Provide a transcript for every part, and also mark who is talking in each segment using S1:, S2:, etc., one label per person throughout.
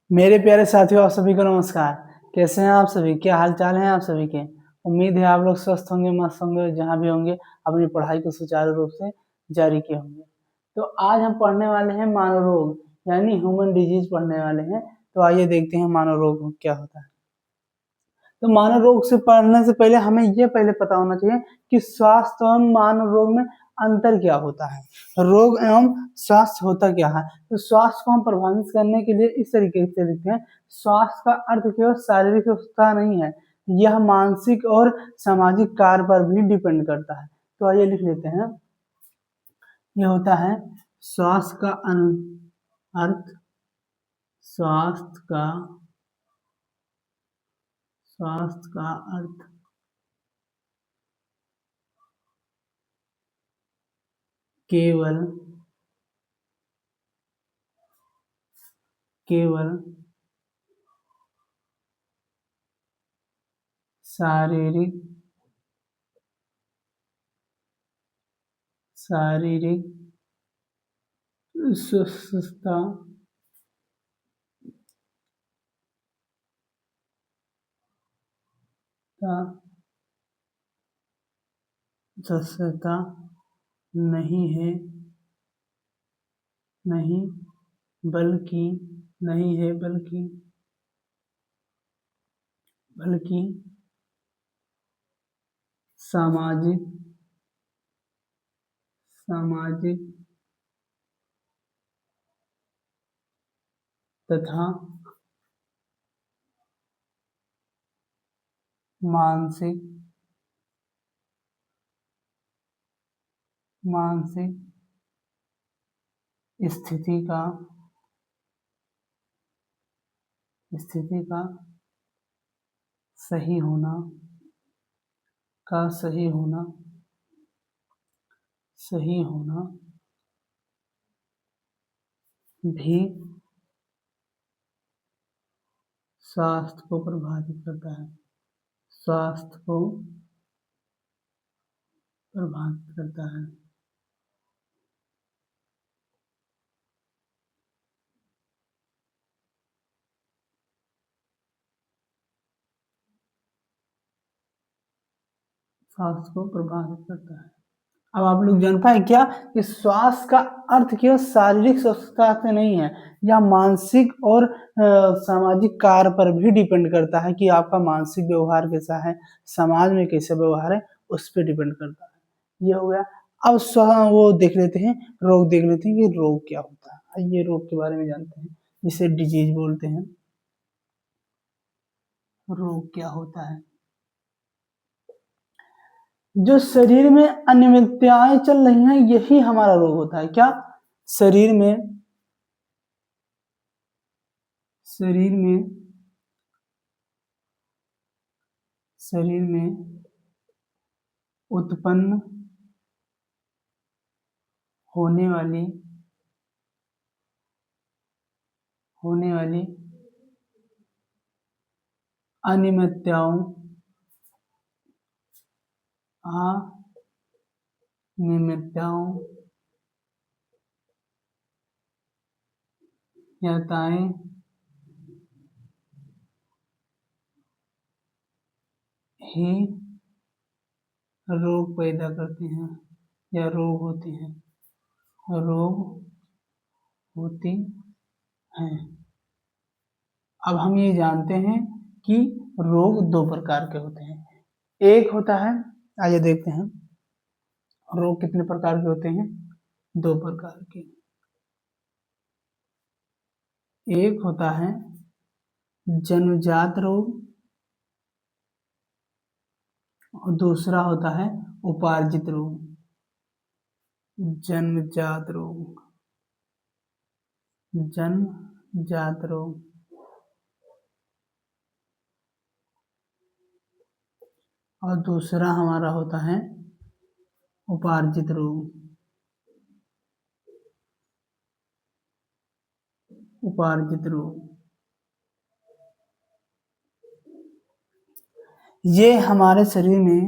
S1: मेरे प्यारे साथियों, आप सभी को नमस्कार। कैसे हैं आप सभी? क्या हाल चाल है आप सभी के? उम्मीद है आप लोग स्वस्थ होंगे, मस्त होंगे, जहाँ भी होंगे अपनी पढ़ाई को सुचारू रूप से जारी किए होंगे। तो आज हम पढ़ने वाले हैं मानव रोग, यानी ह्यूमन डिजीज पढ़ने वाले हैं। तो आइए देखते हैं मानव रोग क्या होता है। तो मानव रोग से पढ़ने से पहले हमें यह पहले पता होना चाहिए कि स्वास्थ्य एवं मानव रोग में अंतर क्या होता है। रोग एवं स्वास्थ्य होता क्या है? तो स्वास्थ्य को हम प्रभावित करने के लिए इस तरीके से लिखते हैं। स्वास्थ्य का अर्थ केवल शारीरिक स्वस्थता नहीं है, यह मानसिक और सामाजिक कार्य पर भी डिपेंड करता है। तो आइए लिख लेते हैं। यह होता है स्वास्थ्य का अर्थ, स्वास्थ्य का अर्थ केवल शारीरिक स्वस्थता नहीं है, बल्कि सामाजिक तथा मानसिक स्थिति का सही होना भी स्वास्थ्य को प्रभावित करता है। स्वास्थ्य को प्रभावित करता है। अब आप लोग जान पाए क्या कि स्वास्थ्य का अर्थ केवल शारीरिक स्वस्थता से नहीं है, यह मानसिक और सामाजिक कार्य पर भी डिपेंड करता है कि आपका मानसिक व्यवहार कैसा है, समाज में कैसा व्यवहार है, उस पर डिपेंड करता है। ये हो गया। अब वो देख लेते हैं, रोग देख लेते हैं कि रोग क्या होता है। ये रोग के बारे में जानते हैं, जिसे डिजीज बोलते हैं। रोग क्या होता है? जो शरीर में अनियमितताएं चल रही हैं, यही हमारा रोग होता है। क्या? शरीर में उत्पन्न होने वाली अनियमितताओं ही रोग पैदा करते हैं या रोग होती हैं। अब हम ये जानते हैं कि रोग दो प्रकार के होते हैं। एक होता है, आइए देखते हैं रोग कितने प्रकार के होते हैं। दो प्रकार के। एक होता है जन्मजात रोग और दूसरा होता है उपार्जित रोग। जन्मजात रोग और दूसरा हमारा होता है उपार्जित रोग। ये हमारे शरीर में,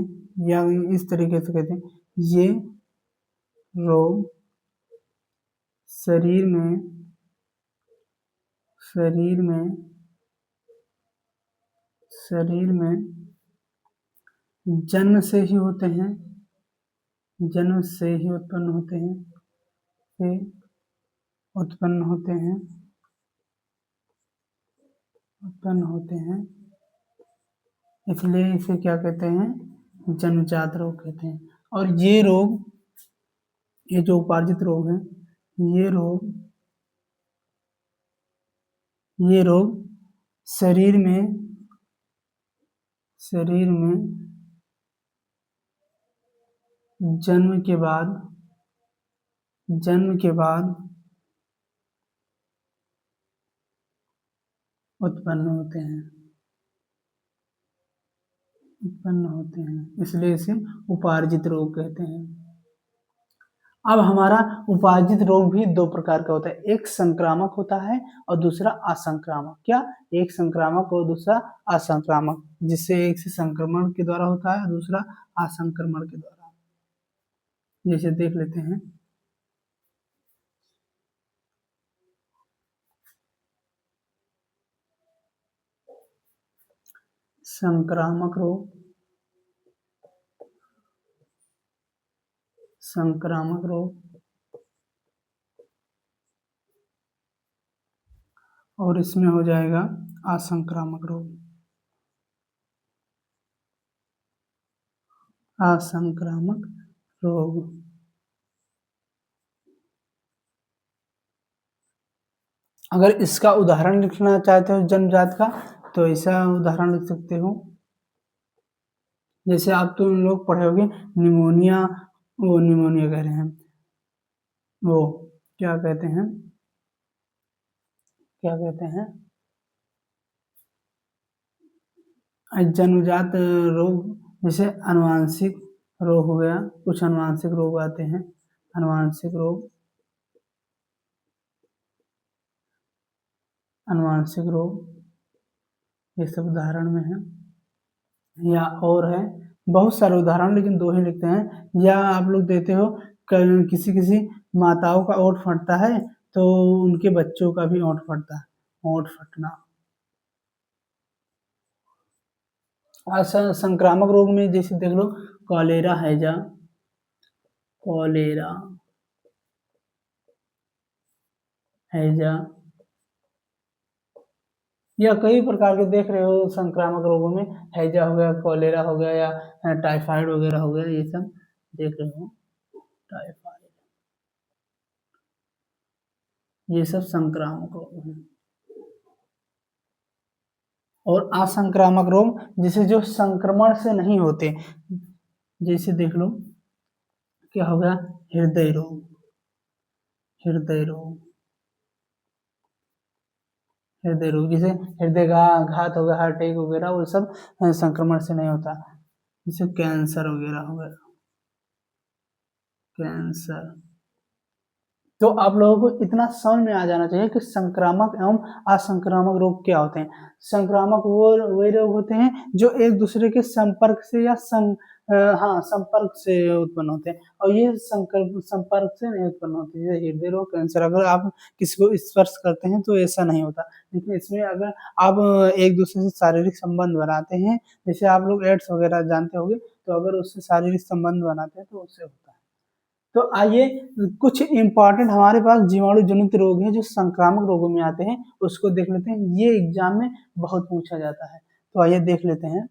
S1: या इस तरीके से कहते हैं, ये रोग शरीर में शरीर में जन्म से ही होते हैं, जन्म से ही उत्पन्न होते हैं, से उत्पन्न होते हैं, इसलिए इसे क्या कहते हैं, जन्मजात रोग कहते हैं। और ये रोग, ये जो उपार्जित रोग हैं, ये रोग शरीर में जन्म के बाद उत्पन्न होते हैं, इसलिए इसे उपार्जित रोग कहते हैं। अब हमारा उपार्जित रोग भी दो प्रकार का होता है, एक संक्रामक होता है और दूसरा असंक्रामक। क्या? एक संक्रामक और दूसरा असंक्रामक, जिससे एक से संक्रमण के द्वारा होता है, दूसरा असंक्रमण के द्वारा। जैसे देख लेते हैं, संक्रामक रोग, और इसमें हो जाएगा असंक्रामक रोग। अगर इसका उदाहरण लिखना चाहते हो जन्मजात का, तो ऐसा उदाहरण लिख सकते हो, जैसे आप तुम लोग पढ़े होगे निमोनिया, वो निमोनिया कह रहे हैं, वो क्या कहते हैं, जन्मजात रोग, जैसे अनुवांशिक रोग हो गया, कुछ अनुवांशिक रोग आते हैं, अनुवांशिक रोग ये सब उदाहरण में है, या और है बहुत सारे उदाहरण, लेकिन दो ही लिखते हैं। या आप लोग देते हो किसी माताओं का ओंठ फटता है तो उनके बच्चों का भी ओंठ फटता है, ओंठ फटना। संक्रामक रोग में जैसे देख लो कॉलेरा, हैजा, या कई प्रकार के देख रहे हो संक्रामक रोगों में, हैजा हो गया, कॉलेरा हो गया, या टाइफाइड वगैरह हो गया, ये सब देख रहे हो, टाइफाइड, ये सब संक्रामक रोग हैं। और असंक्रामक रोग जैसे जो संक्रमण से नहीं होते, जैसे देख लो क्या हो गया, हृदय रोग, जैसे हृदय का घात हो गया, हार्ट अटैक वगैरह, वो सब संक्रमण से नहीं होता। जैसे कैंसर वगैरह हो गया, तो आप लोगों को इतना समझ में आ जाना चाहिए कि संक्रामक एवं असंक्रामक रोग क्या होते हैं। संक्रामक वो रोग होते हैं जो एक दूसरे के संपर्क से या संपर्क से उत्पन्न होते हैं, और ये संपर्क से नहीं उत्पन्न होते। जैसे हृदय रोग, कैंसर, अगर आप किसी को स्पर्श करते हैं तो ऐसा नहीं होता, लेकिन इसमें अगर आप एक दूसरे से शारीरिक संबंध बनाते हैं, जैसे आप लोग एड्स वगैरह जानते होंगे, तो अगर उससे शारीरिक संबंध बनाते हैं तो उससे होता है। तो आइए कुछ इम्पॉर्टेंट हमारे पास जीवाणु जनित रोग हैं जो संक्रामक रोगों में आते हैं, उसको देख लेते हैं, ये एग्जाम में बहुत पूछा जाता है। तो आइए देख लेते हैं।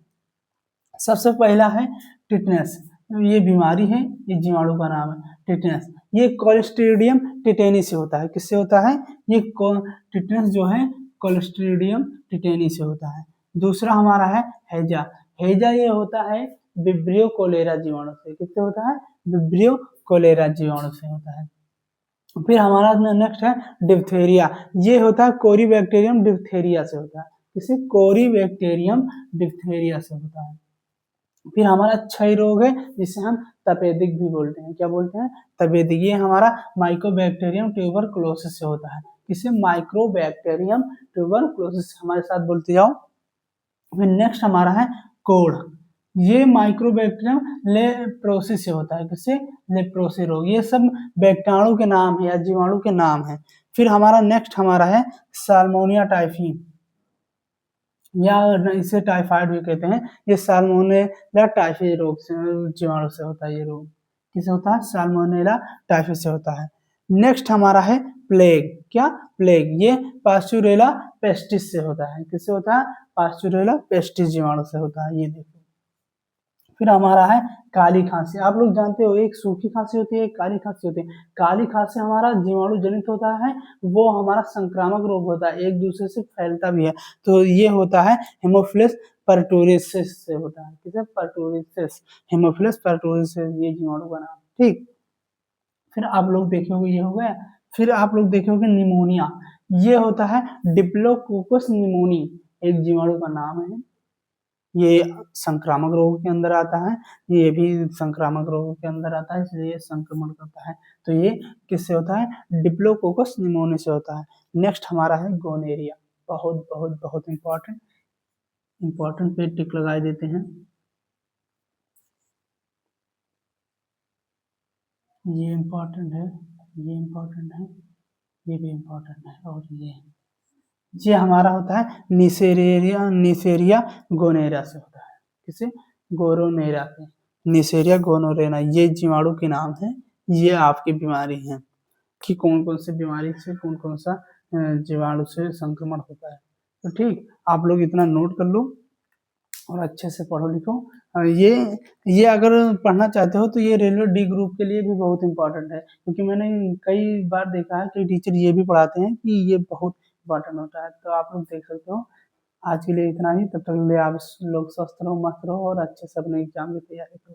S1: सबसे पहला है टिटनेस, ये बीमारी है, ये जीवाणु का नाम है टिटनेस। ये क्लोस्ट्रीडियम टिटेनी से होता है। किससे होता है? ये टिटनेस जो है क्लोस्ट्रीडियम टिटेनी से होता है। दूसरा हमारा है हैजा। हैजा ये होता है विब्रियो कोलेरा जीवाणु से। किससे होता है? विब्रियो कोलेरा जीवाणु से होता है। फिर हमारा नेक्स्ट है डिप्थेरिया, ये होता है कोरीबैक्टीरियम डिप्थेरिया से होता है। किसे? कोरीबैक्टीरियम डिप्थेरिया से होता है। फिर हमारा क्षय रोग है जिसे हम तपेदिक भी बोलते हैं। क्या बोलते हैं? तपेदिक। ये हमारा माइकोबैक्टीरियम ट्यूबरकुलोसिस से होता है। किसे? Mycobacterium tuberculosis. हमारे साथ बोलते जाओ। फिर नेक्स्ट हमारा है कोढ़, ये माइक्रोबैक्टीरियम लेप्रोसी से होता है। किससे? लेप्रोसी रोग। ये सब बैक्टीरिया के नाम है या जीवाणु के नाम है। फिर हमारा नेक्स्ट हमारा है साल्मोनिया टाइफी, या इसे टाइफाइड भी कहते हैं। ये साल्मोनेला टाइफी रोग से, जीवाणु से होता है ये रोग। किससे होता है? साल्मोनेला टाइफी से होता है। नेक्स्ट हमारा है प्लेग। क्या? प्लेग। ये पास्चुरेला पेस्टिस से होता है। किससे होता है? पास्चुरेला पेस्टिस जीवाणु से होता है। ये देखो। फिर हमारा है काली खांसी। आप लोग जानते हो एक सूखी खांसी होती है, एक काली खांसी होती है। काली खांसी हमारा जीवाणु जनित होता है, वो हमारा संक्रामक रोग होता है, एक दूसरे से फैलता भी है। तो ये होता है हेमोफिलस परटूरिसिस से होता है। किसे? परटूरिसिस, हेमोफिलस परटूरिसिस ये जीवाणु का नाम। ठीक। फिर आप लोग देखोगे ये हो गया। फिर आप लोग देखोगे निमोनिया। ये होता है डिप्लोकोकस निमोनी, एक जीवाणु का नाम है। ये संक्रामक रोगों के अंदर आता है। ये भी संक्रामक रोगों के अंदर आता है, इसलिए संक्रमण करता है। तो ये किससे होता है? डिप्लोकोकस निमोनिया से होता है। नेक्स्ट हमारा है गोनेरिया। बहुत बहुत बहुत इंपॉर्टेंट, इंपॉर्टेंट पे टिक लगा देते हैं। ये इंपॉर्टेंट है, ये इंपॉर्टेंट है, ये भी इंपॉर्टेंट है, और ये हमारा होता है निसेरिया गोनेरा से होता है। किसे? गोरोनेरा से। निसेरिया गोनोरेना ये जीवाणु के नाम है। ये आपकी बीमारी है कि कौन कौन सी बीमारी से कौन कौन सा जीवाणु से संक्रमण होता है। तो ठीक, आप लोग इतना नोट कर लो और अच्छे से पढ़ो लिखो। ये अगर पढ़ना चाहते हो तो ये रेलवे डी ग्रुप के लिए भी बहुत इंपॉर्टेंट है, क्योंकि मैंने कई बार देखा है कि टीचर ये भी पढ़ाते हैं कि ये बहुत इंपॉर्टेंट होता है। तो आप लोग देख सकते हो। आज के लिए इतना ही, तब तक के लिए आप लोग स्वस्थ रहो, मस्त रहो और अच्छे से अपने एग्जाम की तैयारी करो।